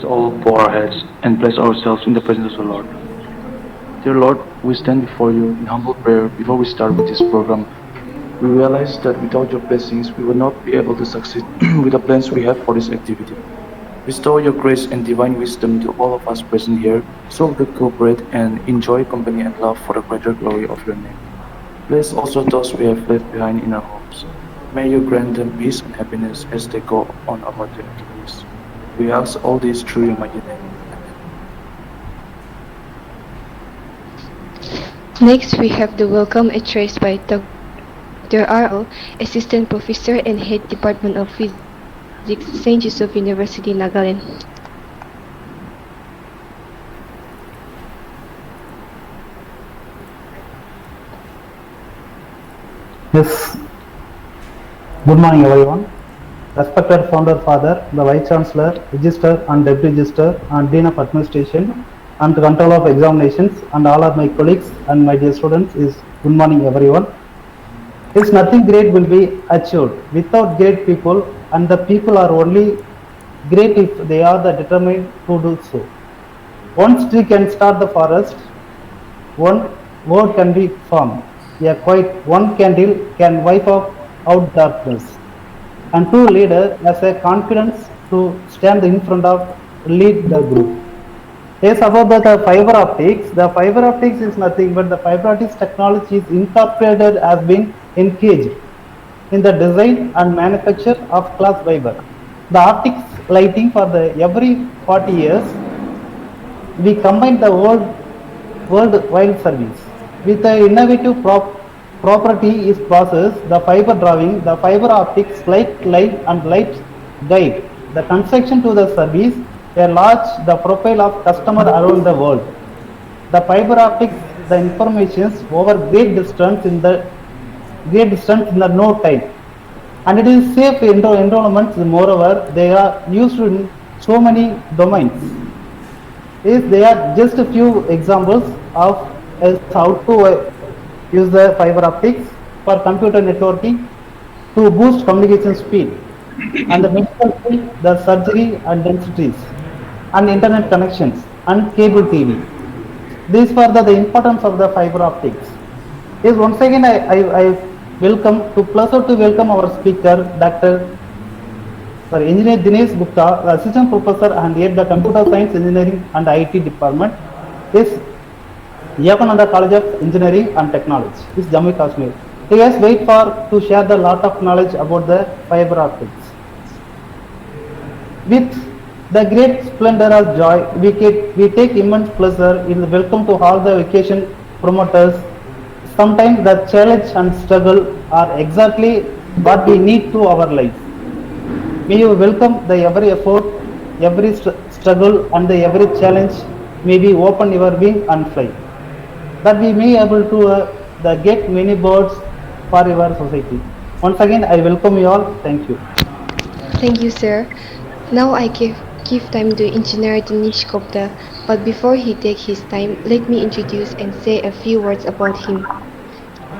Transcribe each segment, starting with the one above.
So all bow our heads and place ourselves in the presence of the Lord. Dear Lord, we stand before you in humble prayer before we start with this program. We realize that without your blessings, we will not be able to succeed with the plans we have for this activity. Restore your grace and divine wisdom to all of us present here, so we could cooperate and enjoy company and love for the greater glory of your name. Bless also those we have left behind in our homes. May you grant them peace and happiness as they go on about their activities. We ask all this through your mighty name. Amen. Next, we have the welcome address by Dr. R.L., Assistant Professor and Head Department of Physics, St. Joseph University, Nagaland. Yes, good morning everyone. Respected Founder Father, the Vice Chancellor, Register and Deputy Register and Dean of Administration and Control of Examinations and all of my colleagues and my dear students is good morning everyone. Yes, nothing great will be achieved without great people, and the people are only great if they are the determined to do so. One tree can start the forest, one word can be formed. A quite one candle can wipe out darkness. And true leader has a confidence to stand in front of lead the group. Yes, about the fiber optics. The fiber optics is nothing but the fiber optics technology is incorporated has been engaged in the design and manufacture of glass fiber. The optics lighting for the every 40 years, we combine the worldwide service with the innovative property is process, the fiber drawing, the fiber optics, light and light guide, the construction to the service, enlarge the profile of customer around the world. The fiber optics, the informations over great distance in the no time. And it is safe environments, moreover, they are used in so many domains. They are just a few examples of how to use the fiber optics for computer networking to boost communication speed and the medical field, the surgery and densities and internet connections and cable TV. These were the importance of the fiber optics. Yes, once again I welcome to pleasure to welcome our speaker, Engineer Dinesh Gupta, Assistant Professor and Head the Computer Science Engineering and IT Department, is Yapananda College of Engineering and Technology, is Jammu Kashmir. He has wait for to share the lot of knowledge about the fiber optics. With the great splendor of joy, we take immense pleasure in the welcome to all the vacation promoters. Sometimes the challenge and struggle are exactly what we need to our life. May you welcome the every effort, every struggle and the every challenge may be open your wing and fly. That we may able to get many birds for your society. Once again, I welcome you all. Thank you. Thank you, sir. Now I give time to Engineer Dinesh Gupta, but before he take his time, let me introduce and say a few words about him.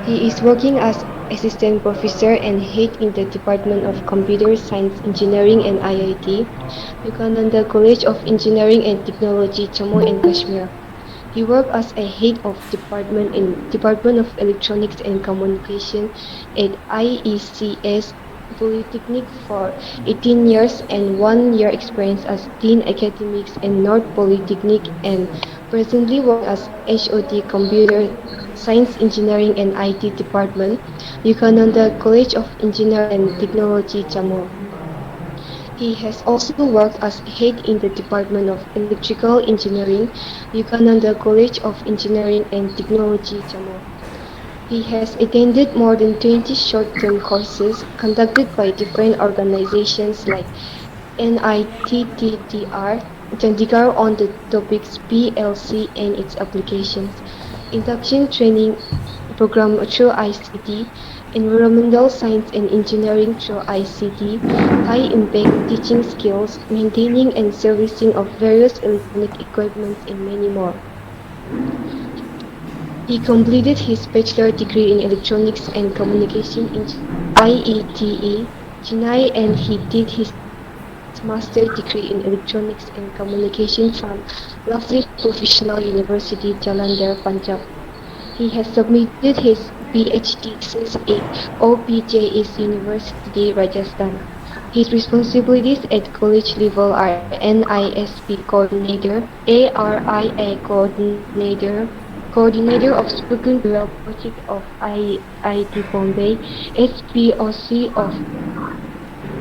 He is working as Assistant Professor and Head in the Department of Computer Science Engineering and IIT, Yogananda College of Engineering and Technology, Jammu and Kashmir. He worked as a head of department in Department of Electronics and Communication at IECS Polytechnic for 18 years and 1 year experience as Dean Academics in North Polytechnic and presently work as HOD Computer Science Engineering and IT Department, Yogananda College of Engineering and Technology, Jammu. He has also worked as head in the Department of Electrical Engineering, Yogananda College of Engineering and Technology, Jammu. He has attended more than 20 short-term courses conducted by different organizations like NITTDR, Chandigarh on the topics PLC and its applications, induction training program through ICT, environmental science and engineering through ICT, high-impact teaching skills, maintaining and servicing of various electronic equipment, and many more. He completed his bachelor degree in electronics and communication in IETE, Chennai, and he did his master's degree in electronics and communication from Lovely Professional University, Jalandhar, Punjab. He has submitted his PhD thesis at OPJS University, Rajasthan. His responsibilities at college level are NISP coordinator, ARIA coordinator of spoken tutorial project of IIT Bombay, SPOC of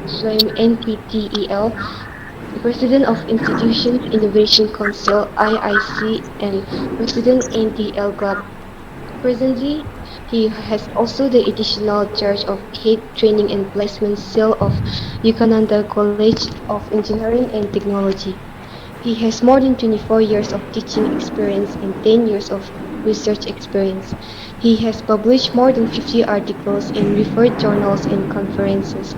SWAYM NPTEL, President of Institutions Innovation Council IIC, and President NTL Club. Presently, he has also the additional charge of Head Training and Placement Cell of Yukananda College of Engineering and Technology. He has more than 24 years of teaching experience and 10 years of research experience. He has published more than 50 articles in referred journals and conferences.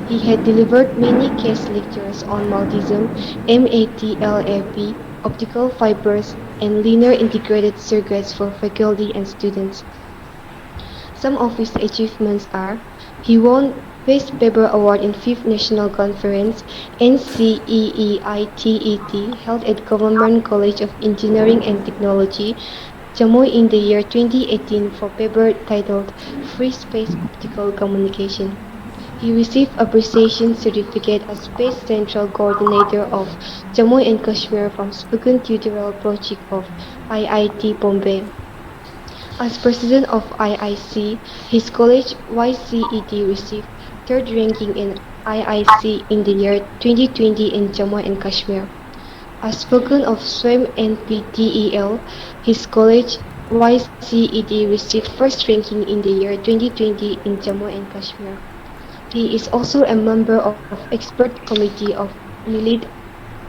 He had delivered many case lectures on multism, MATLAB, optical fibers, and linear integrated circuits for faculty and students. Some of his achievements are: he won Best Paper Award in 5th National Conference NCEEITET held at Government College of Engineering and Technology, Jammu in the year 2018 for paper titled Free Space Optical Communication. He received Appreciation Certificate as Space Central Coordinator of Jammu and Kashmir from Spoken Tutorial Project of IIT Bombay. As President of IIC, his college YCET received third ranking in IIC in the year 2020 in Jammu and Kashmir. As Spoken of SWAYM NPTEL, his college YCET received first ranking in the year 2020 in Jammu and Kashmir. He is also a member of Expert Committee of MILIT,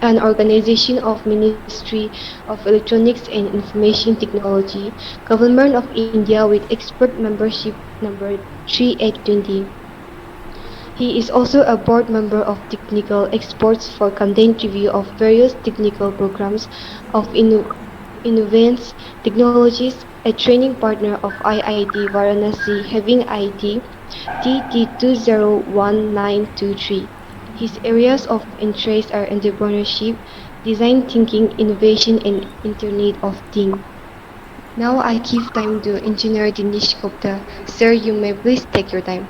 an organization of Ministry of Electronics and Information Technology, Government of India with expert membership number 3820. He is also a board member of Technical Experts for content review of various technical programs of Innovance Technologies, a training partner of IIT Varanasi having ID TT201923. His areas of interest are entrepreneurship, design thinking, innovation, and Internet of Things. Now I give time to Engineer Dinesh Gupta. Sir, you may please take your time.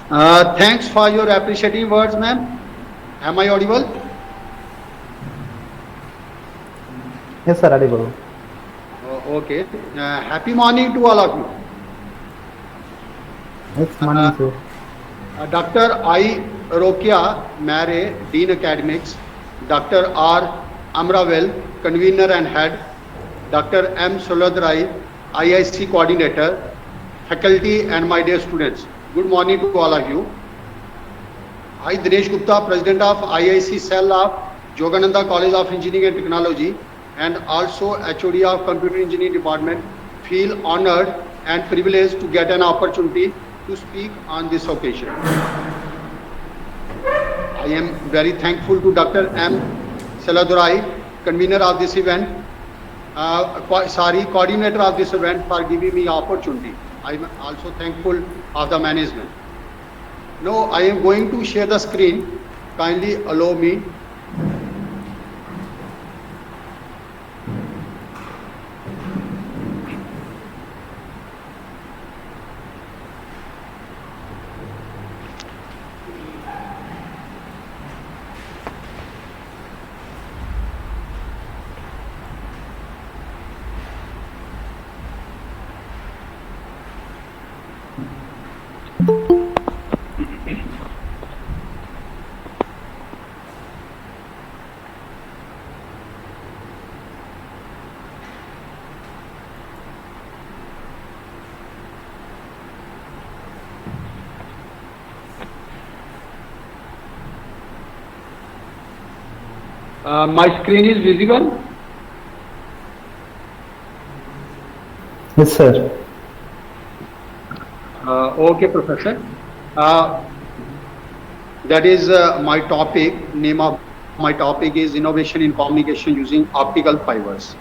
Thanks for your appreciative words, ma'am. Am I audible? Yes, sir, audible. Okay. Happy morning to all of you. Yes, morning, sir. Dr. I. Rokia Mare, Dean Academics, Dr. R. Amravel, Convener and Head, Dr. M. Suladrai, IIC Coordinator, Faculty and my dear students. Good morning to all of you. I, Dinesh Gupta, President of IIC Cell of Yogananda College of Engineering and Technology and also HOD of Computer Engineering Department, feel honored and privileged to get an opportunity to speak on this occasion. I am very thankful to Dr. M. Saladurai, convener of this event, coordinator of this event, for giving me opportunity. I am also thankful of the management. Now I am going to share the screen. Kindly allow me. My screen is visible. Yes, sir. Okay, Professor. That is my topic. Name of my topic is Innovation in Communication Using Optical Fibers.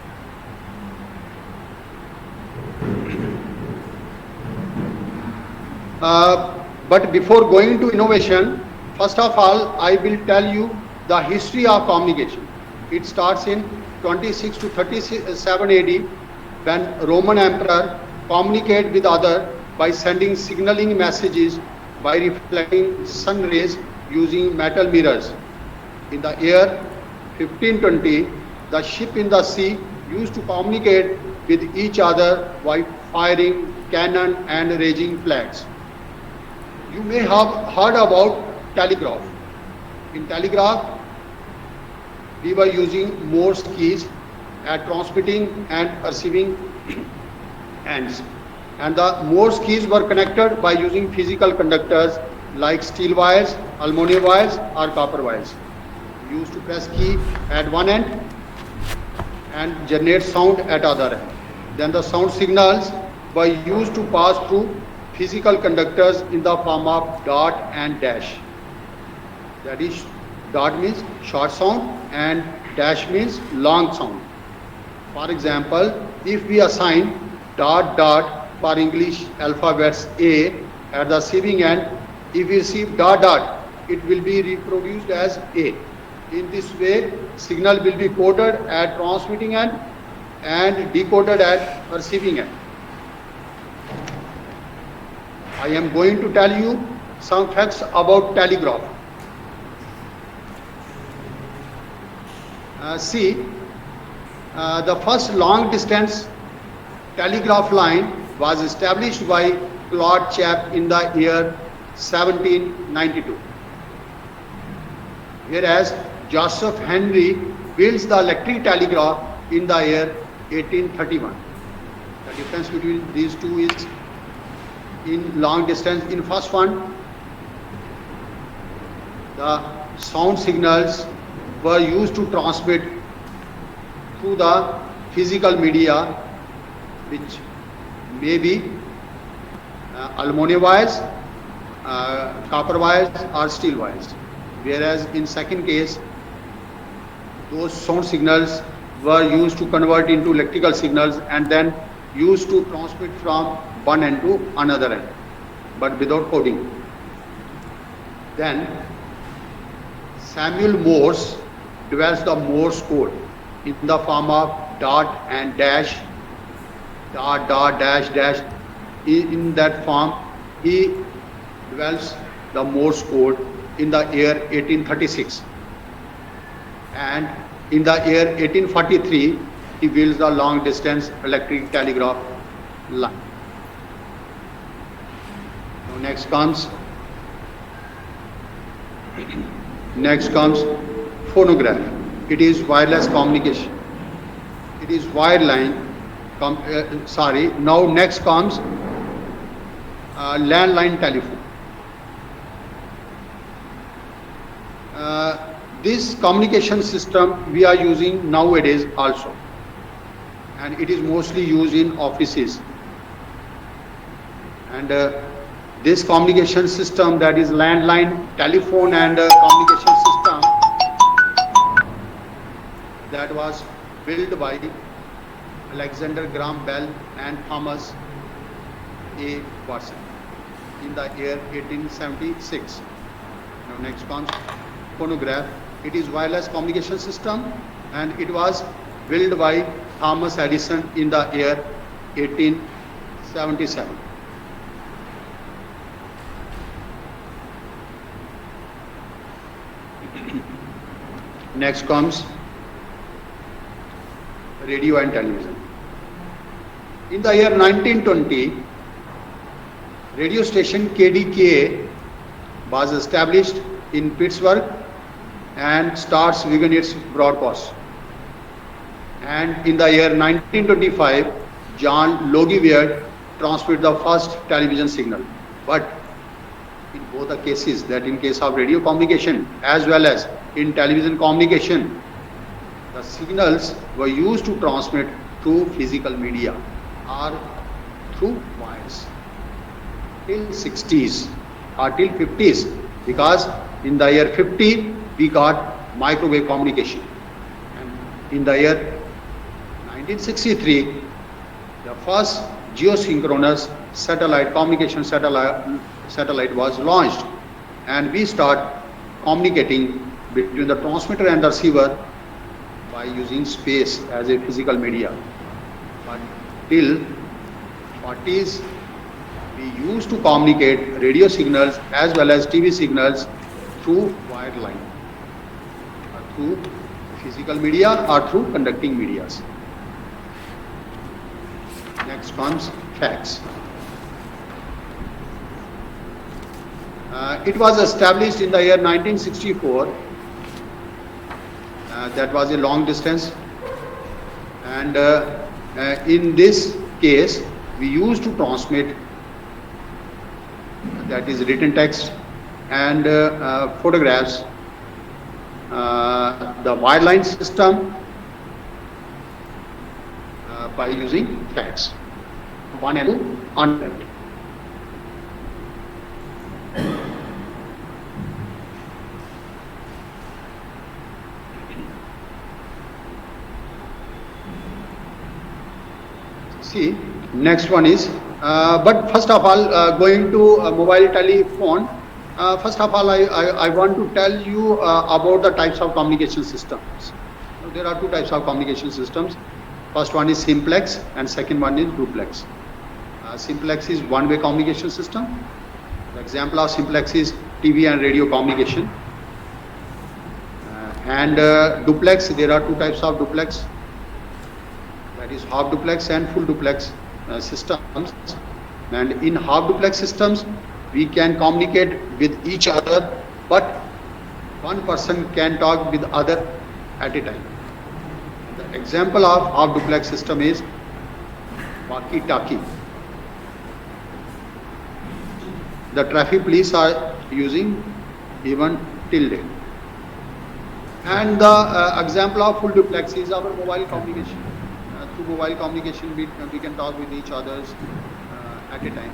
But before going to innovation, First of all, I will tell you the history of communication. It starts in 26 to 37 AD when Roman Emperor communicated with other by sending signaling messages by reflecting sun rays using metal mirrors. In the year 1520, the ship in the sea used to communicate with each other by firing cannon and raising flags. You may have heard about telegraph. In telegraph, we were using Morse keys at transmitting and receiving ends. And the Morse keys were connected by using physical conductors like steel wires, aluminum wires or copper wires. We used to press key at one end and generate sound at other end. Then the sound signals were used to pass through physical conductors in the form of dot and dash. That is, dot means short sound and dash means long sound. For example, if we assign dot dot for English alphabets A at the receiving end, if we receive dot dot, it will be reproduced as A. In this way, signal will be coded at transmitting end and decoded at receiving end. I am going to tell you some facts about telegraph. The first long distance telegraph line was established by Claude Chappe in the year 1792. Whereas Joseph Henry builds the electric telegraph in the year 1831. The difference between these two is in long distance. In first one, the sound signals were used to transmit through the physical media, which may be aluminum wires, copper wires or steel wires. Whereas in second case, those sound signals were used to convert into electrical signals and then used to transmit from one end to another end, but without coding. Then Samuel Morse develops the Morse code in the form of dot and dash, dot dot dash dash. In that form, he develops the Morse code in the year 1836. And in the year 1843, he builds the long distance electric telegraph line. Now next comes phonograph. It is wireless communication. It is wireline. Now next comes landline telephone. This communication system we are using nowadays also, and it is mostly used in offices. And this communication system, that is landline telephone and communication system, that was built by Alexander Graham Bell and Thomas A. Watson in the year 1876. Now next comes phonograph. It is wireless communication system and it was built by Thomas Edison in the year 1877. Next comes radio and television. In the year 1920, radio station KDKA was established in Pittsburgh and starts began its broadcast. And in the year 1925, John Logie Baird transmitted the first television signal. But in both the cases, that in case of radio communication as well as in television communication, the signals were used to transmit through physical media or through wires till 60s or till 50s, because in the year 50 we got microwave communication, and in the year 1963 the first geosynchronous satellite communication satellite was launched, and we start communicating between the transmitter and the receiver by using space as a physical media. But till 40s, we used to communicate radio signals as well as TV signals through wire line, through physical media or through conducting medias. Next comes fax. It was established in the year 1964. That was a long distance, and in this case we used to transmit, that is written text and photographs, the wireline system by using fax, 1 and 2 on. See, next one is, but first of all, going to mobile telephone, first of all, I want to tell you about the types of communication systems. There are two types of communication systems. First one is simplex and second one is duplex. Simplex is one-way communication system. The example of simplex is TV and radio communication. And duplex, there are two types of duplex. That is half duplex and full duplex systems. And in half duplex systems, we can communicate with each other, but one person can talk with other at a time. The example of half duplex system is walkie-talkie. The traffic police are using even till date. And the example of full duplex is our mobile communication. Through mobile communication, we can talk with each others at a time.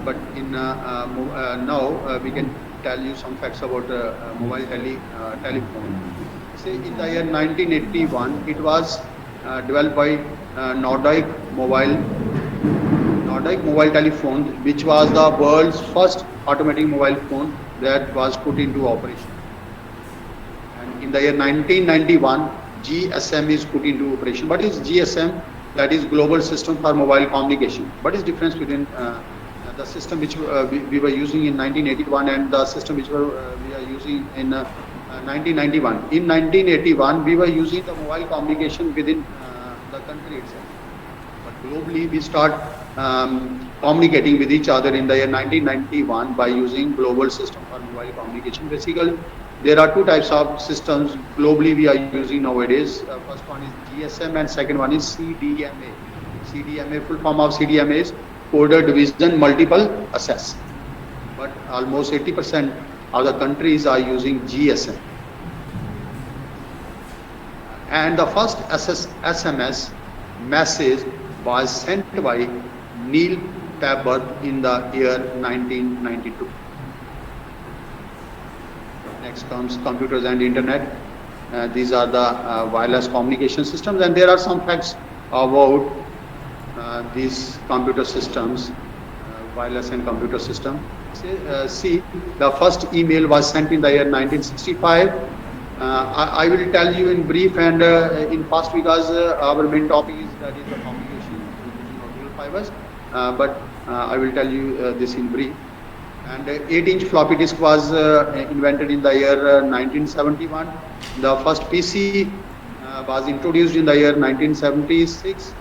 But in now we can tell you some facts about mobile telephone. Say in the year 1981, it was developed by Nordic Mobile Telephone, which was the world's first automatic mobile phone that was put into operation. And in the year 1991, GSM is put into operation. What is GSM? That is Global System for Mobile Communication. What is difference between the system which we were using in 1981 and the system which we are using in 1991? In 1981, we were using the mobile communication within the country itself. But globally, we start communicating with each other in the year 1991 by using Global System for Mobile Communication. Basically, there are two types of systems globally we are using nowadays. First one is GSM and second one is CDMA. CDMA, full form of CDMA is Coder Division Multiple Access. But almost 80% of the countries are using GSM. And the first SMS message was sent by Neil Packard in the year 1992. Next comes computers and internet. These are the wireless communication systems, and there are some facts about these computer systems, wireless and computer system. See, the first email was sent in the year 1965. I will tell you in brief and in fast because our main topic is that is the communication using optical fibers. But I will tell you this in brief. And 8-inch floppy disk was invented in the year 1971. The first PC was introduced in the year 1976.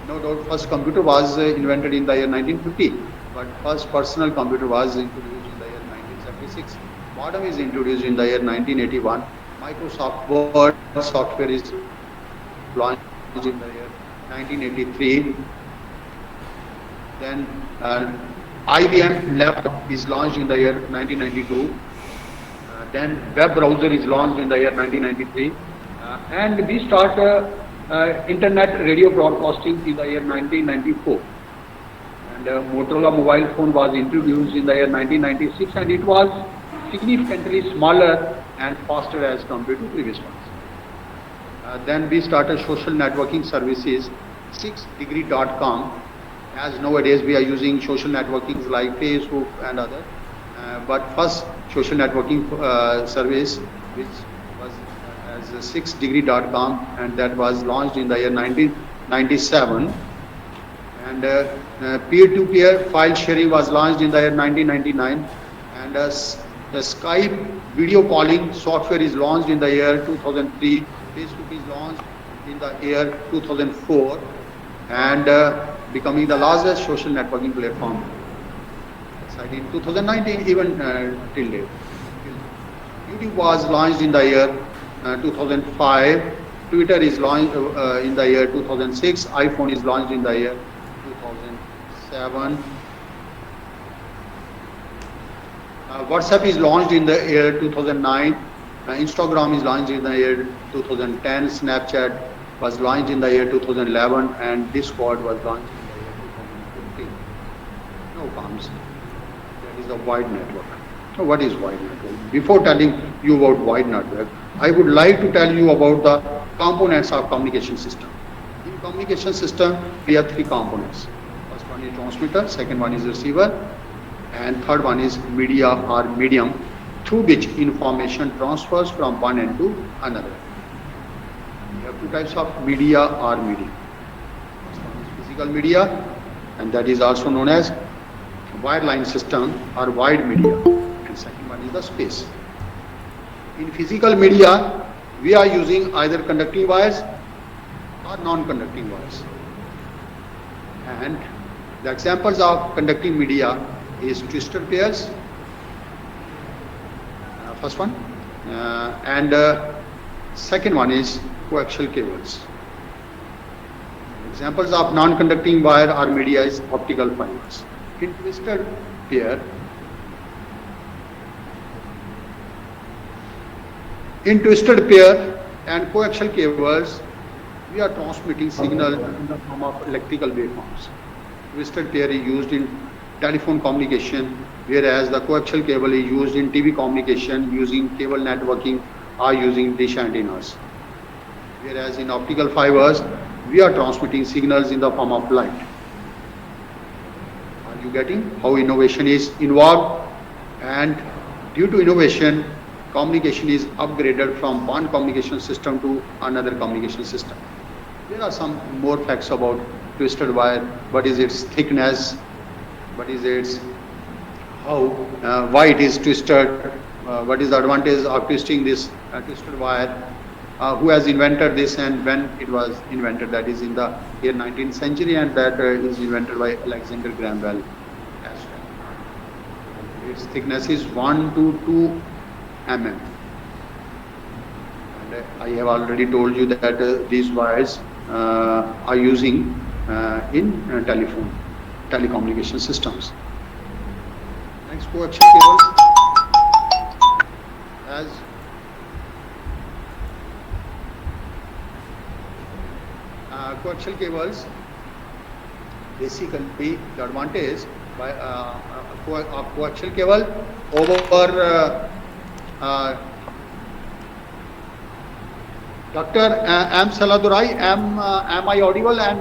No doubt, first computer was invented in the year 1950. But first personal computer was introduced in the year 1976. Modem is introduced in the year 1981. Microsoft Word software is launched in the year 1983. Then IBM laptop is launched in the year 1992. Then web browser is launched in the year 1993. And we start internet radio broadcasting in the year 1994. And Motorola mobile phone was introduced in the year 1996, and it was significantly smaller and faster as compared to previous ones. Then we started social networking services, 6degree.com. As nowadays we are using social networking like Facebook and other. But first social networking service, which was as a 6degree.com, and that was launched in the year 1997. And peer-to-peer file sharing was launched in the year 1999. And the Skype video calling software is launched in the year 2003. Facebook is launched in the year 2004, and becoming the largest social networking platform. In 2019, even till date. YouTube was launched in the year 2005. Twitter is launched in the year 2006. iPhone is launched in the year 2007. WhatsApp is launched in the year 2009. Instagram is launched in the year 2010. Snapchat was launched in the year 2011, and Discord was launched in the year 2015. No comes. That is the wide network. So what is wide network? Before telling you about wide network, I would like to tell you about the components of communication system. In communication system, we have three components. First one is transmitter, second one is receiver, and third one is media or medium, through which information transfers from one end to another. We have two types of media or medium. First one is physical media, and that is also known as wireline system or wide media, and second one is the space. In physical media, we are using either conducting wires or non-conducting wires. And the examples of conducting media is twisted pairs, first one, and second one is coaxial cables. Examples of non-conducting wire or media is optical fibers. In twisted pair, and coaxial cables, we are transmitting signal in the form of electrical waveforms. Twisted pair is used in telephone communication, whereas the coaxial cable is used in TV communication using cable networking or using dish antennas. Whereas in optical fibers, we are transmitting signals in the form of light. Are you getting how innovation is involved? And due to innovation, communication is upgraded from one communication system to another communication system. There are some more facts about twisted wire. What is its thickness? What is its why it is twisted? What is the advantage of twisting this twisted wire? Who has invented this and when it was invented? That is in the year 19th century, and that is invented by Alexander Graham Bell. Its thickness is 1 to 2 mm. And I have already told you that these wires are using in telecommunication systems. Next, coaxial cables. As coaxial cables, basically the advantage by coaxial cable over Dr. M. Saladurai, am I audible and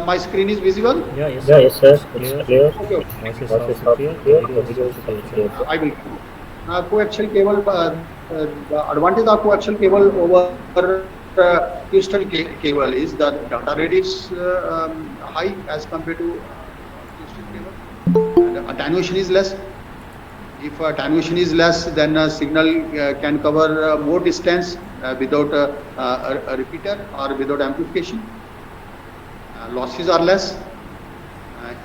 my screen is visible? Yes, sir. Clear. It's clear. Okay. Voice is also clear. The video is also clear. I will. Coaxial cable, the advantage of coaxial cable over twisted cable is that data rate is high as compared to twisted cable, and attenuation is less. If attenuation is less, then a signal can cover more distance without a repeater or without amplification. Losses are less.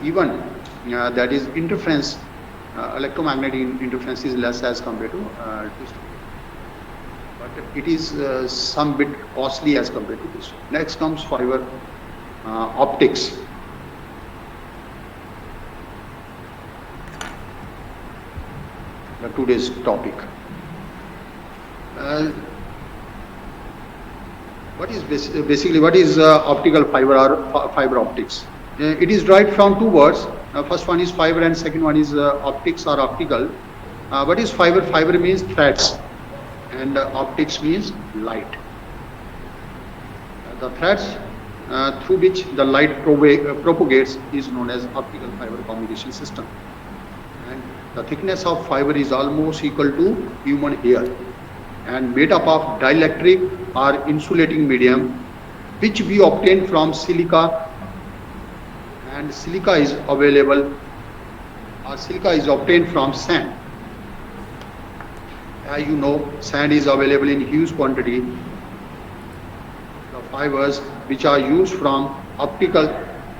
Even that is interference, electromagnetic interference is less as compared to twisted. But it is some bit costly as compared to this. Next comes fiber optics. Today's topic. What is basically what is optical fiber or fiber optics? It is derived from two words. First one is fiber and second one is optics or optical. What is fiber? Fiber means threads, and optics means light. The threads through which the light propagates is known as optical fiber communication system. And The thickness of fiber is almost equal to human hair and made up of dielectric or insulating medium which we obtain from silica, and silica is available or silica is obtained from sand. As you know, sand is available in huge quantity. The fibers which are used from optical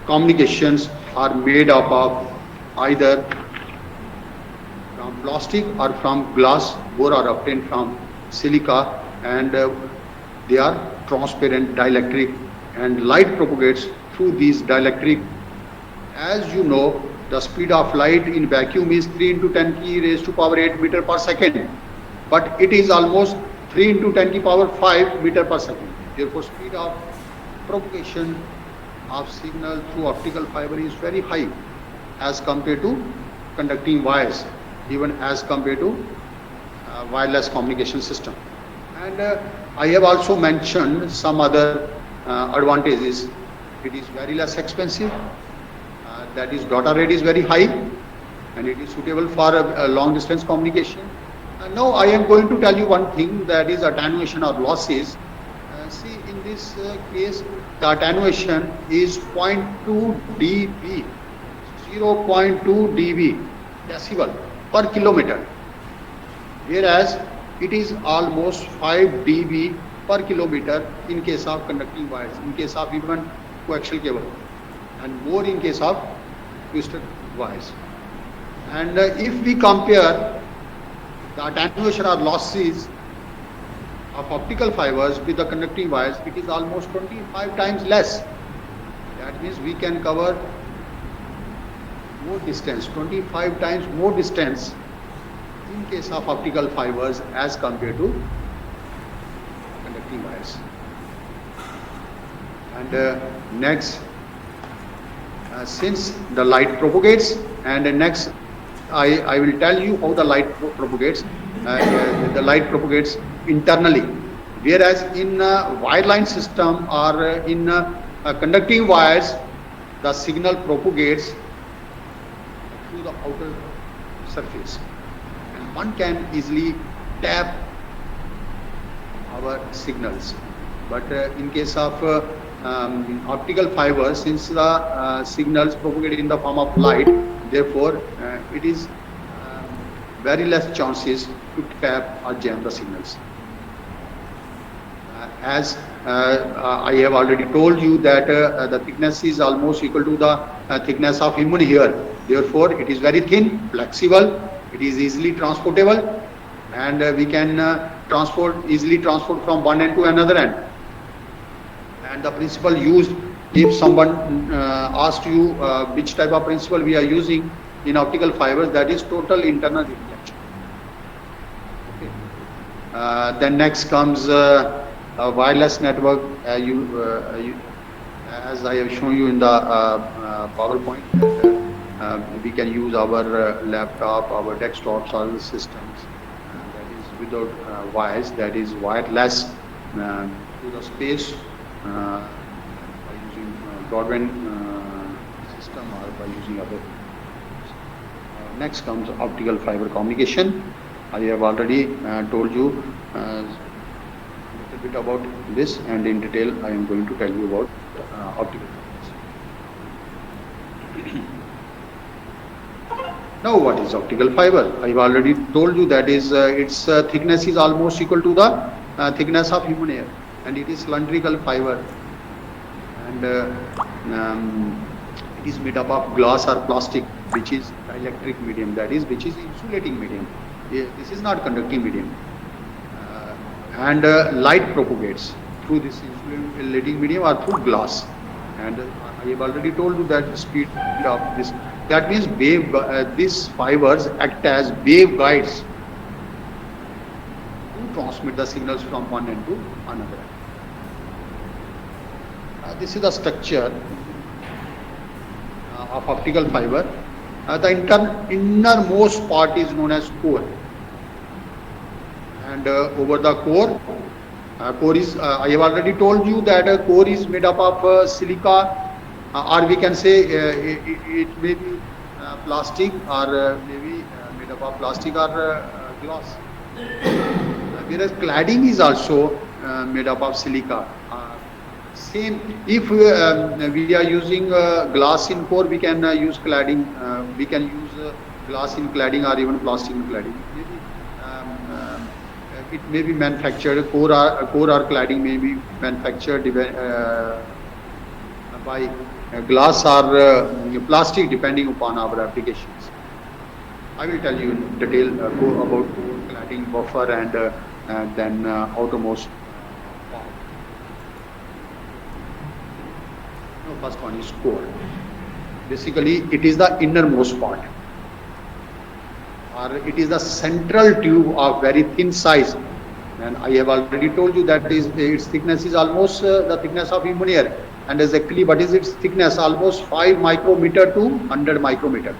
communications are made up of either from plastic or from glass. Both are obtained from silica, and they are transparent, dielectric, and light propagates through these dielectric. As you know, the speed of light in vacuum is 3 into 10 ki raised to power 8 meter per second, but it is almost 3 into 10 ki power 5 meter per second. Therefore, speed of propagation of signal through optical fiber is very high as compared to conducting wires, even as compared to wireless communication system. And I have also mentioned some other advantages. It is very less expensive. That is, data rate is very high, and it is suitable for long distance communication. Now I am going to tell you one thing, that is attenuation or losses. See, in this case, the attenuation is 0.2 dB, 0.2 dB decibel per kilometer, whereas it is almost 5 dB per kilometer in case of conducting wires, in case of even coaxial cable, and more in case of twisted wires. And if we compare the attenuation or losses of optical fibers with the conducting wires, it is almost 25 times less. That means we can cover more distance, 25 times more distance in case of optical fibers as compared to conducting wires. And next, since the light propagates, and next I will tell you how the light propagates. The light propagates internally, whereas in wireline system or in conducting wires, the signal propagates through the outer surface, and one can easily tap our signals. But in case of optical fibers, since the signals propagate in the form of light, therefore it is very less chances to tap or jam the signals. As I have already told you that the thickness is almost equal to the thickness of human hair. Therefore, it is very thin, flexible, it is easily transportable, and we can easily transport from one end to another end. And the principle used, if someone asked you which type of principle we are using in optical fibers, that is total internal reflection. Okay. Then next comes a wireless network. As I have shown you in the PowerPoint, we can use our laptop, our desktops, all the systems that is without wires, that is wireless to the space by using broadband system or by using other. Next comes optical fiber communication. I have already told you a little bit about this, and in detail I am going to tell you about optical fibers. Now, what is optical fiber? I have already told you that is its thickness is almost equal to the thickness of human hair, and it is cylindrical fiber, and it is made up of glass or plastic, which is dielectric medium, that is, which is insulating medium. This is not conducting medium, and light propagates through this insulating medium or through glass. And I have already told you that the speed of this. That means wave. These fibers act as wave guides to transmit the signals from one end to another. This is the structure of optical fiber. The innermost part is known as core, and over the core, core is. I have already told you that a core is made up of silica, or we can say it may be plastic, or maybe made up up of plastic or glass. Whereas cladding is also made up of silica. Same, if we are using glass in core, we can use cladding. We can use glass in cladding or even plastic in cladding. It may be manufactured, core or cladding may be manufactured by glass or plastic depending upon our applications. I will tell you in detail about core, cladding, buffer and then outermost part. First one is core. Basically, it is the innermost part, or it is the central tube of very thin size. And I have already told you that its thickness is almost the thickness of human hair. And exactly what is its thickness? Almost 5 micrometer to 100 micrometer.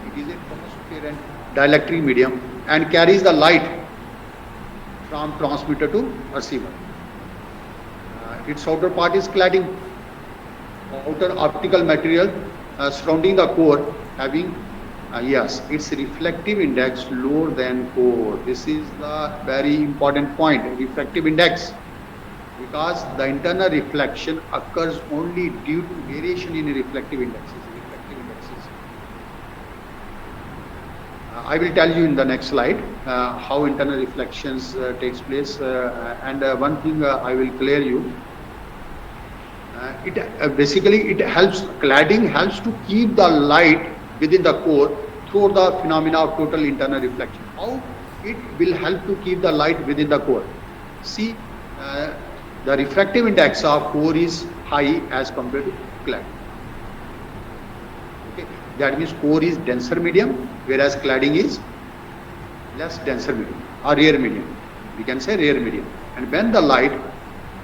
It is a transparent dielectric medium and carries the light from transmitter to receiver. Its outer part is cladding, outer optical material surrounding the core having yes, its reflective index lower than core. This is the very important point, refractive index, because the internal reflection occurs only due to variation in reflective indexes. I will tell you in the next slide how internal reflections takes place, and one thing I will clear you. Basically it helps, cladding helps to keep the light within the core through the phenomena of total internal reflection. How it will help to keep the light within the core? See, the refractive index of core is high as compared to cladding. Okay, that means core is denser medium, whereas cladding is less denser medium or rare medium. We can say rare medium. And when the light,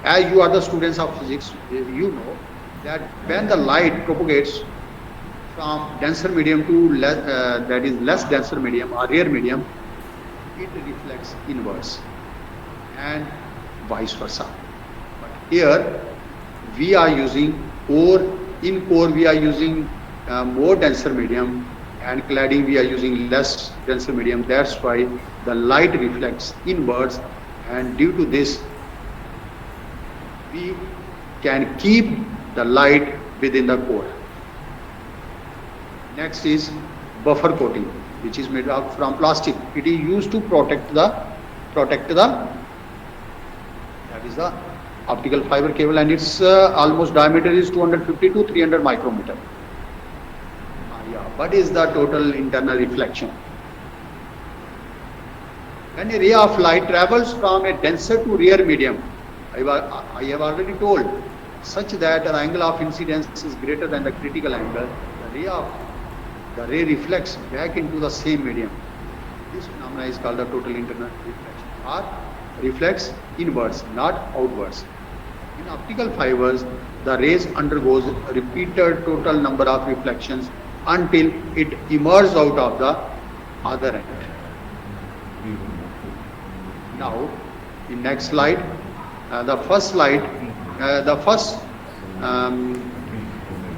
as you are the students of physics, you know that when the light propagates from denser medium to that is less denser medium or rare medium, it reflects inwards and vice versa. But here we are using core, in core we are using more denser medium, and cladding we are using less denser medium. That's why the light reflects inwards, and due to this we can keep the light within the core. Next is buffer coating, which is made up from plastic. It is used to protect the that is the optical fiber cable, and its almost diameter is 250 to 300 micrometer. What is the total internal reflection? When a ray of light travels from a denser to rare medium, I have already told, such that the angle of incidence is greater than the critical angle, the ray reflects back into the same medium. This phenomena is called the total internal reflection, or reflects inwards, not outwards. In optical fibers, the rays undergoes repeated total number of reflections until it emerges out of the other end. Now, in next slide, the first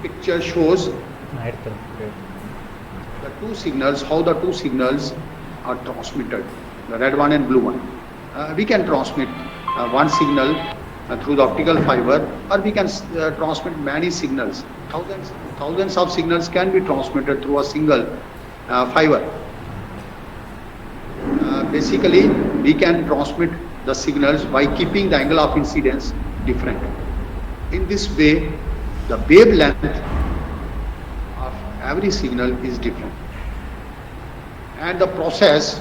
picture shows the two signals, how the two signals are transmitted, the red one and blue one. We can transmit one signal through the optical fiber, or we can transmit many signals. Thousands of signals can be transmitted through a single fiber. Basically, we can transmit the signals by keeping the angle of incidence different. In this way, the wavelength of every signal is different. And the process,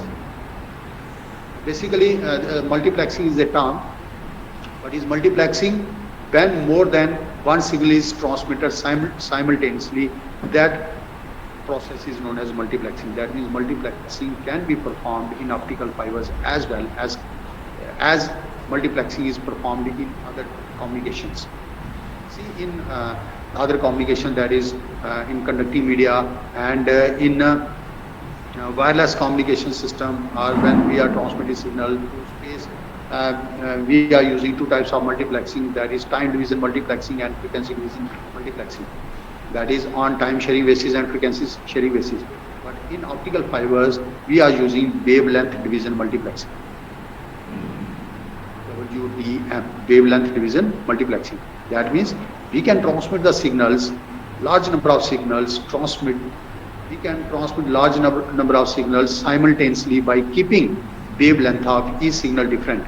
basically multiplexing is a term. What is multiplexing? When more than one signal is transmitted simultaneously, that process is known as multiplexing. That means multiplexing can be performed in optical fibers as well as multiplexing is performed in other communications. See, in other communication, that is in conducting media and in wireless communication system, or when we are transmitting signal to space, we are using two types of multiplexing, that is time division multiplexing and frequency division multiplexing. That is on time sharing basis and frequency sharing basis. But in optical fibers, we are using wavelength division multiplexing. WDM, wavelength division multiplexing. That means we can transmit the signals, large number of signals, we can transmit large number of signals simultaneously by keeping wavelength of each signal different.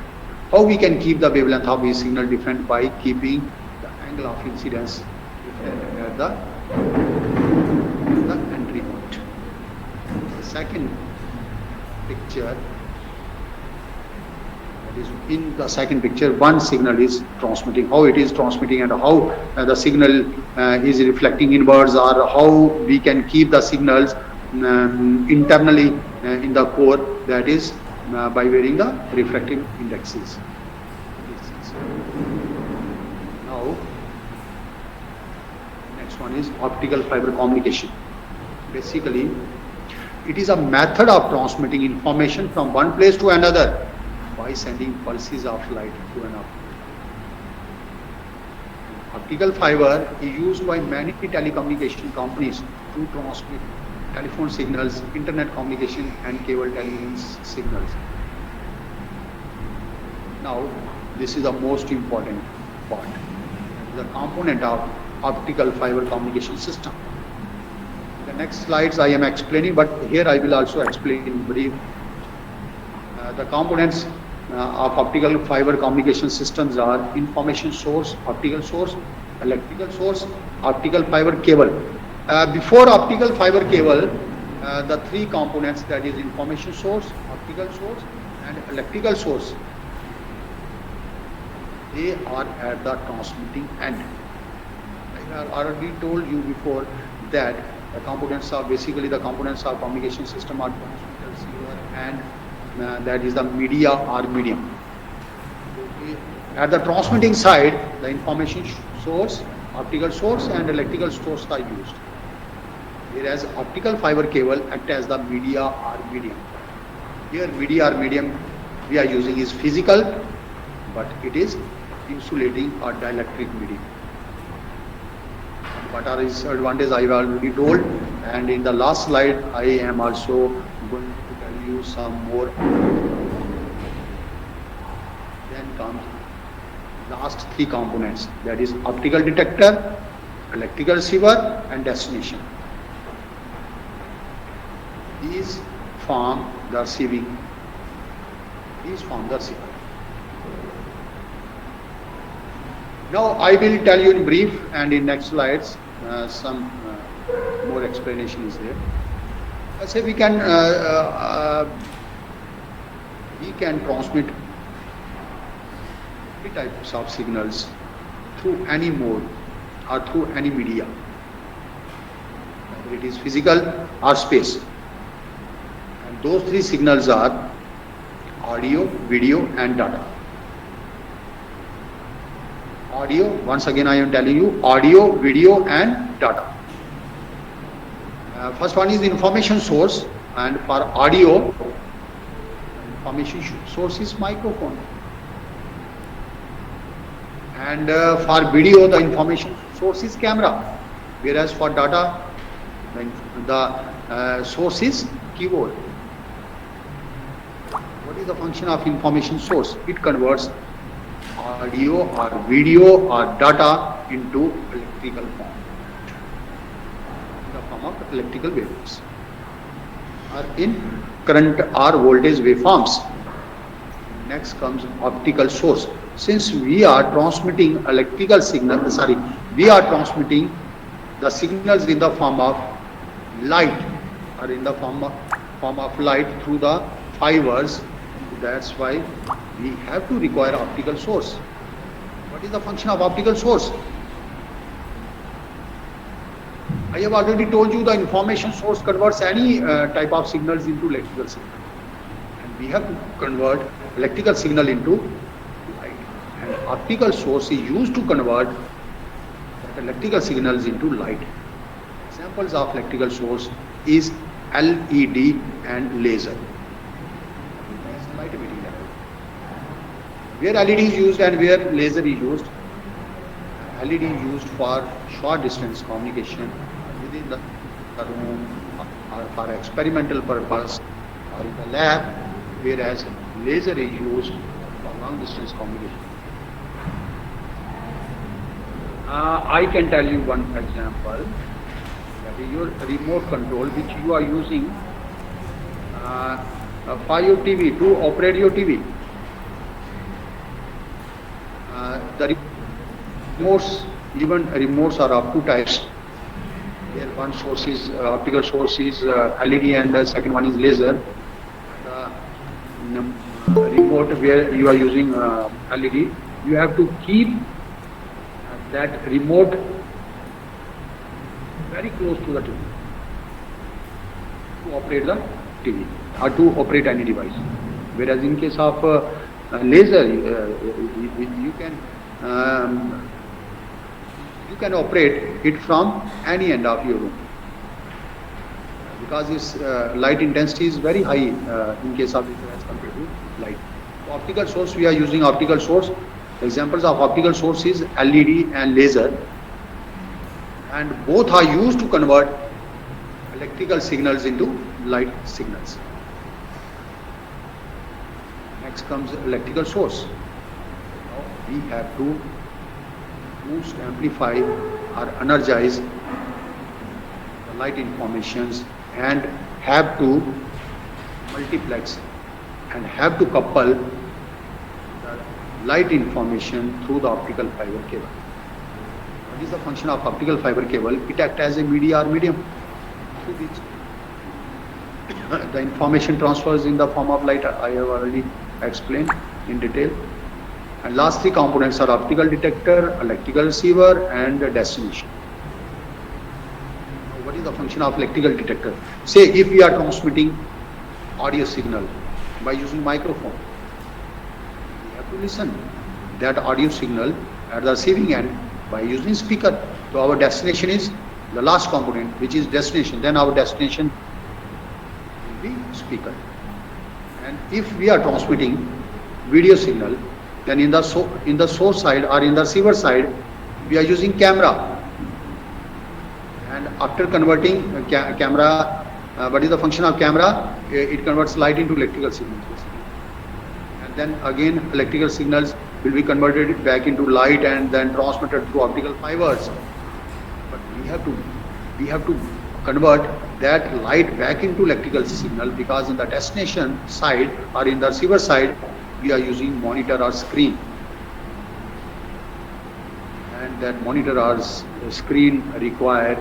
How we can keep the wavelength of each signal different? By keeping the angle of incidence different at the entry point. The second picture, that is in the second picture, one signal is transmitting, how it is transmitting and how the signal is reflecting inwards, or how we can keep the signals internally in the core, that is by wearing the refractive indexes. Now, next one is optical fiber communication. Basically, it is a method of transmitting information from one place to another by sending pulses of light to an object. Optical fiber is used by many telecommunication companies to transmit telephone signals, internet communication and cable television signals. Now, this is the most important part, the component of optical fiber communication system. The next slides I am explaining, but here I will also explain in brief. The components of optical fiber communication systems are information source, optical source, electrical source, optical fiber cable. Before optical fiber cable, the three components, that is information source, optical source and electrical source, they are at the transmitting end. I have already told you before that the components are basically the components of communication system are transmitter, receiver and that is the media or medium. At the transmitting side, the information source, optical source and electrical source are used. Whereas optical fiber cable act as the media or medium. Here media or medium we are using is physical, but it is insulating or dielectric medium. What are its advantages I have already told, and in the last slide I am also going to tell you some more. Then comes last three components, that is optical detector, electrical receiver and destination. These form the receiving. Now I will tell you in brief, and in next slides some more explanation is there. I say we can transmit three types of signals through any mode or through any media, whether it is physical or space. And those three signals are audio, video and data. Audio, once again I am telling you, audio, video and data. First one is information source, and for audio, information source is microphone. And for video, the information source is camera. Whereas for data, the source is keyboard. What is the function of information source? It converts audio or video or data into electrical form, in the form of electrical waves, or in current or voltage waveforms. Next comes optical source. Since we are transmitting electrical signal, we are transmitting the signals in the form of light, or in the form of light through the fibers. That's why we have to require optical source. What is the function of optical source? I have already told you the information source converts any type of signals into electrical signal, and we have to convert electrical signal into light, and optical source is used to convert electrical signals into light. Examples of electrical source is LED and laser. Light emitting level. Where LED is used and where laser is used? LED is used for short distance communication within the room or for experimental purpose or in the lab, whereas laser is used for long distance communication. I can tell you one example, that is your remote control which you are using for your TV, to operate your TV. The remotes, even remotes are of two types. Here one source is optical source is LED and the second one is laser. The remote where you are using LED, you have to keep that remote very close to the TV to operate the TV or to operate any device. Whereas in case of laser, you can operate it from any end of your room, because its light intensity is very high in case of laser as compared to light. Optical source, we are using optical source. Examples of optical source is LED and laser, and both are used to convert electrical signals into light signals. Next comes electrical source. Now we have to boost, amplify or energize the light informations and have to multiplex and have to couple the light information through the optical fiber cable. What is the function of optical fiber cable? It acts as a media or medium through which the information transfers in the form of light. I have already explained in detail. And last three components are optical detector, electrical receiver and destination. Now, what is the function of electrical detector? Say if we are transmitting audio signal by using microphone, we have to listen that audio signal at the receiving end by using speaker. So our destination is the last component, which is destination. Then our destination will be speaker. And if we are transmitting video signal, then in the source side or in the receiver side, we are using camera. And after converting camera, what is the function of camera? It converts light into electrical signals. And then again, electrical signals will be converted back into light and then transmitted through optical fibers. But we have to convert that light back into electrical signal, because in the destination side or in the receiver side, we are using monitor or screen, and that monitor or screen require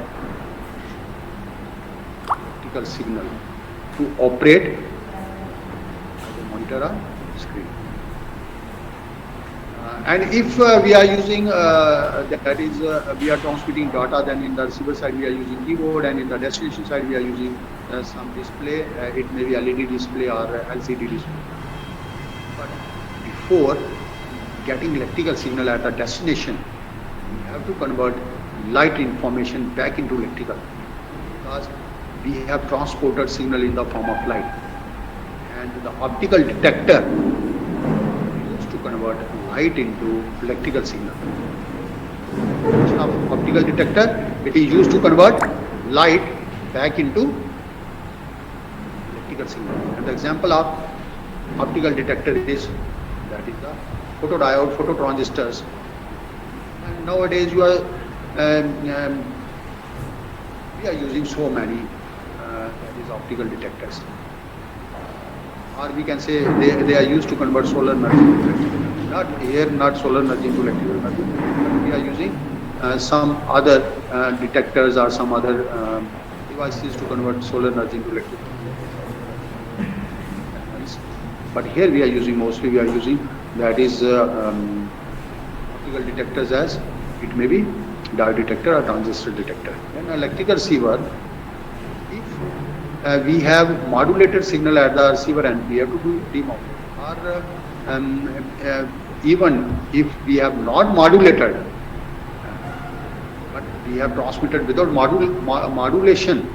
optical signal to operate the monitor or screen. And if we are using that is we are transmitting data, then in the receiver side we are using keyboard, and in the destination side we are using some display. It may be LED display or LCD display. But before getting electrical signal at the destination, we have to convert light information back into electrical, because we have transported signal in the form of light, and the optical detector used to convert light into electrical signal. Function of optical detector, it is used to convert light back into electrical signal. And the example of optical detector is the photodiode, phototransistors. And nowadays we are using so many optical detectors, or we can say they are used to convert solar energy into electrical. Not solar energy into electrical energy, but we are using some other detectors or some other devices to convert solar energy into electrical. But here we are using that is optical detectors, as it may be diode detector or transistor detector. Then electrical receiver, if we have modulated signal at the receiver end, we have to do demodulate. Or even if we have not modulated, but we have transmitted without modulation,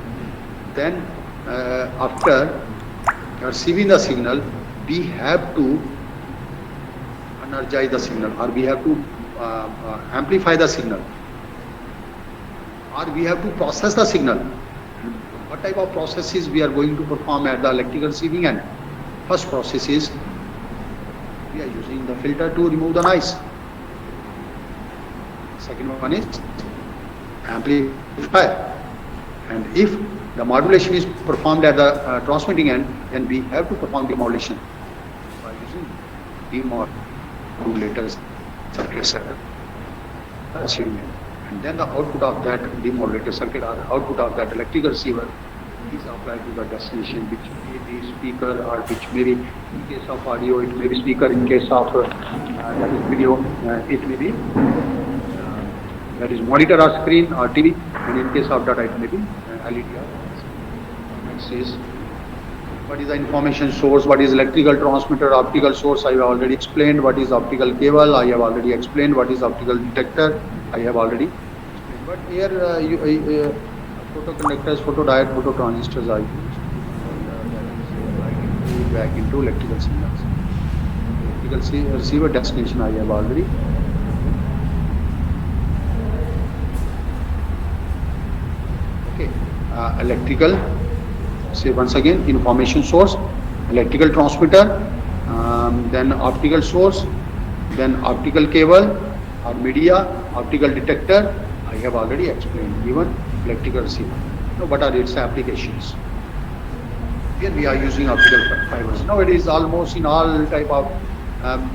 then after receiving the signal, we have to energize the signal, or we have to amplify the signal, or we have to process the signal. What type of processes we are going to perform at the electrical receiving end? First process is we are using the filter to remove the noise. Second one is amplifier. And if the modulation is performed at the transmitting end, then we have to perform demodulation by using demodulators circuits. And then the output of that demodulator circuit or output of that electrical receiver is applied to the destination, which may be speaker or which may be, in case of audio, it may be speaker, in case of that is video, it may be that is monitor or screen or TV, and in case of data, it may be LED or next is what is the information source, what is electrical transmitter, optical source, I have already explained. What is optical cable, I have already explained. What is optical detector, I have already explained. But here photoconductors, photodiode, phototransistors are used back into electrical signals. Electrical receiver destination I have already. Okay, electrical. Say once again, information source, electrical transmitter, then optical source, then optical cable or media, optical detector. I have already explained. Even electrical receiver. Now, what are its applications? Here we are using optical fibers. Now it is almost in all type of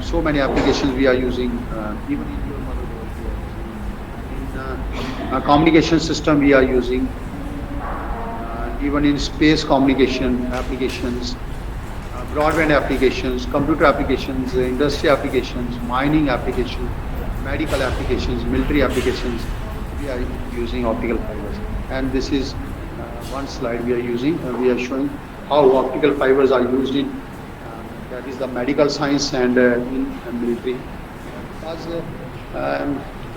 so many applications we are using. Even in your motherboard, in communication system we are using. Even in space communication applications, broadband applications, computer applications, industry applications, mining applications, medical applications, military applications, we are using optical fibers. And this is one slide we are using. We are showing how optical fibers are used in that is the medical science and in military. Because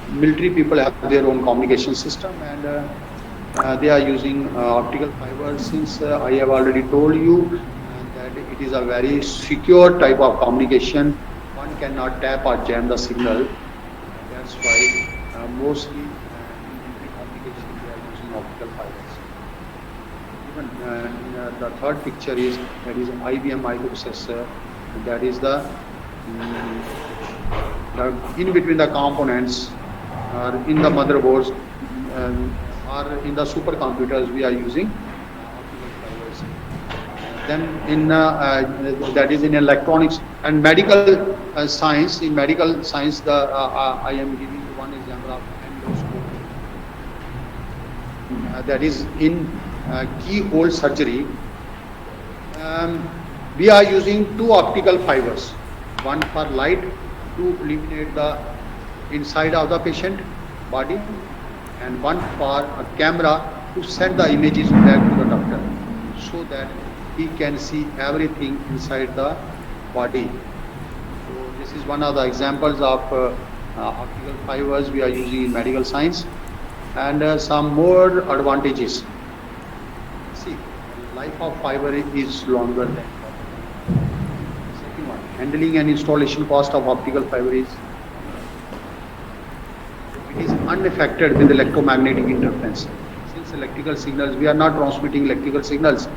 military people have their own communication system and they are using optical fibers. Since I have already told you that it is a very secure type of communication, one cannot tap or jam the signal. That's why mostly in military communication they are using optical fibers. Even the third picture is that is IBM microprocessor. That is the in between the components or in the motherboards. Or in the supercomputers we are using optical fibers. Then in that is in electronics and medical science. In medical science, I am giving one example of endoscopy. That is in keyhole surgery. We are using two optical fibers. One for light to illuminate the inside of the patient body, and one for a camera to send the images back to the doctor so that he can see everything inside the body. So this is one of the examples of optical fibers we are using in medical science. And some more advantages. See, life of fiber is longer than copper. Second one, handling and installation cost of optical fiber is unaffected with electromagnetic interference. Since electrical signals, we are not transmitting electrical signals,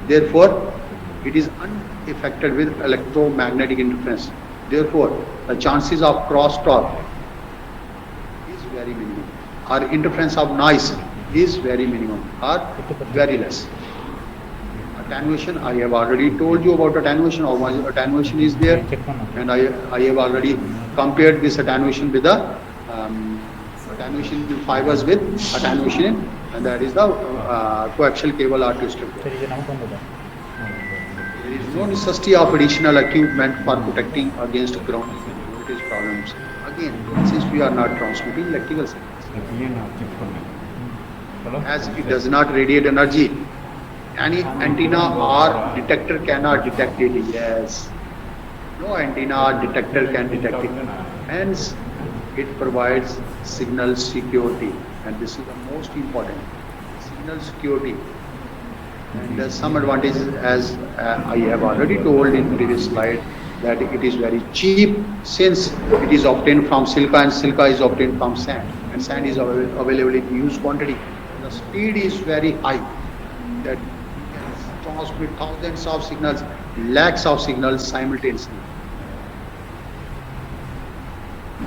therefore it is unaffected with electromagnetic interference. Therefore the chances of crosstalk is very minimum, or interference of noise is very minimum or very less. Attenuation, I have already told you about attenuation. How much attenuation is there, and I have already compared this attenuation with the attenuation fibers with attenuation, and that is the coaxial cable or twisted cable. There is no necessity of additional equipment for protecting against grounding and voltage problems. Again, since we are not transmitting electrical signals, as it does not radiate energy, any antenna or detector cannot detect it. Yes, no antenna or detector can detect it. Hence, it provides signal security, and this is the most important, signal security. And some advantages, as I have already told in previous slide, that it is very cheap since it is obtained from silica, and silica is obtained from sand, and sand is available in huge quantity. The speed is very high, that transmit thousands of signals, lakhs of signals simultaneously.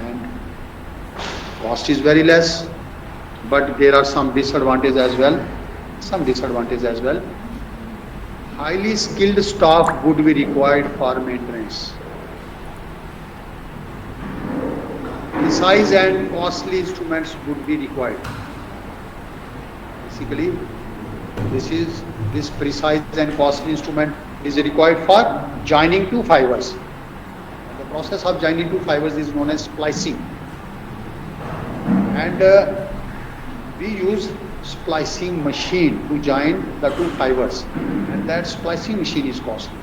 And cost is very less, but there are some disadvantages as well. Highly skilled staff would be required for maintenance. Precise and costly instruments would be required. Basically, this precise and costly instrument is required for joining two fibers. And the process of joining two fibers is known as splicing. And we use splicing machine to join the two fibers, and that splicing machine is costly.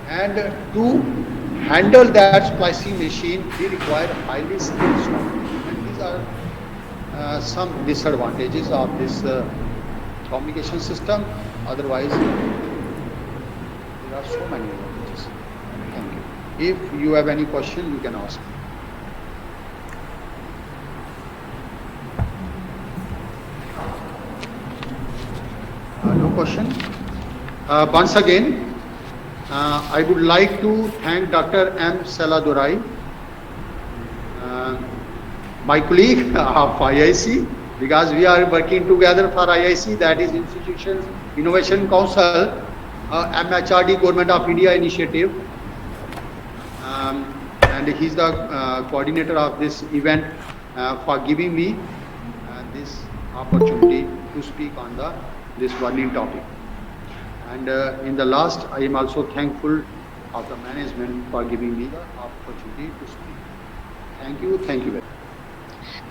And to handle that splicing machine, we require highly skilled staff. And these are some disadvantages of this communication system. Otherwise, there are so many advantages. Thank you. If you have any question, you can ask. No question. Once again, I would like to thank Dr. M. Saladurai, my colleague of IIC, because we are working together for IIC, that is Institutions Innovation Council, MHRD Government of India initiative, and he is the coordinator of this event, for giving me this opportunity to speak on this burning topic. And in the last, I am also thankful of the management for giving me the opportunity to speak. Thank you very much.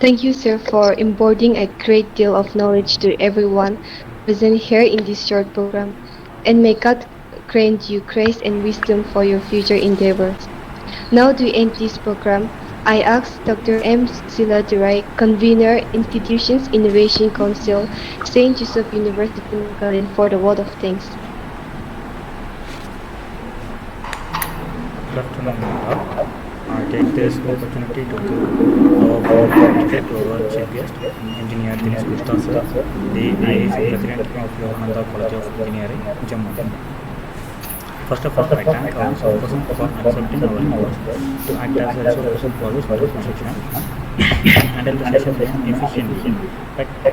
Thank you, sir, for imparting a great deal of knowledge to everyone present here in this short program. And may God grant you grace and wisdom for your future endeavors. Now to end this program, I ask Dr. M. Siladurai, Convener, Institutions Innovation Council, St. Joseph University, Nagaland, for the word of thanks. Good afternoon, all. I take this opportunity to give our gratitude to our chief guest, Engineer Dinesh Gupta sir, the President of Yogananda College of Engineering, Jammu. First of all, I thank our person for accepting our request to act as a spokesperson for this presentation and handle the session efficiently.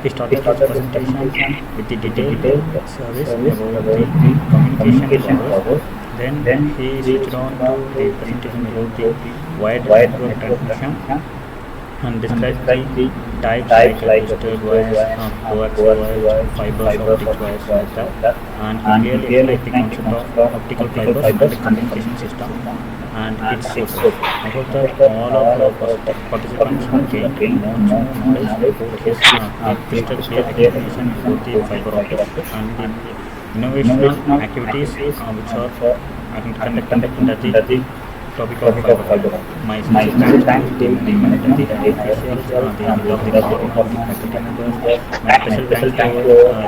He started his presentation with the detailed service about the communication powers. Then he switched on to the presentation about the wide network transmission and described the types like registered wires, coaxial wires, fibers, optic wires, like that. And he clearly explained the concept of optical fibers and the communication system and its sources. I hope that all of our participants gained more knowledge about his crystal clear explanation about the fiber optics and the innovational activities which are conducted under the topic of fiber. My sincere thanks to the management, the officials, the faculty members. My special thanks to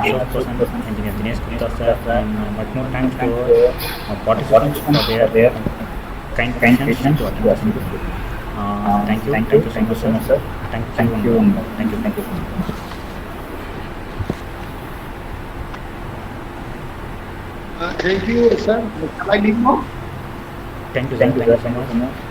resource person, Engineer Dinesh Gupta sir, and much more thanks to participants for their kind patience to attend this meeting. Thank you so much, sir. Thank you. Thank you, sir. Shall I leave now? Thank you so much.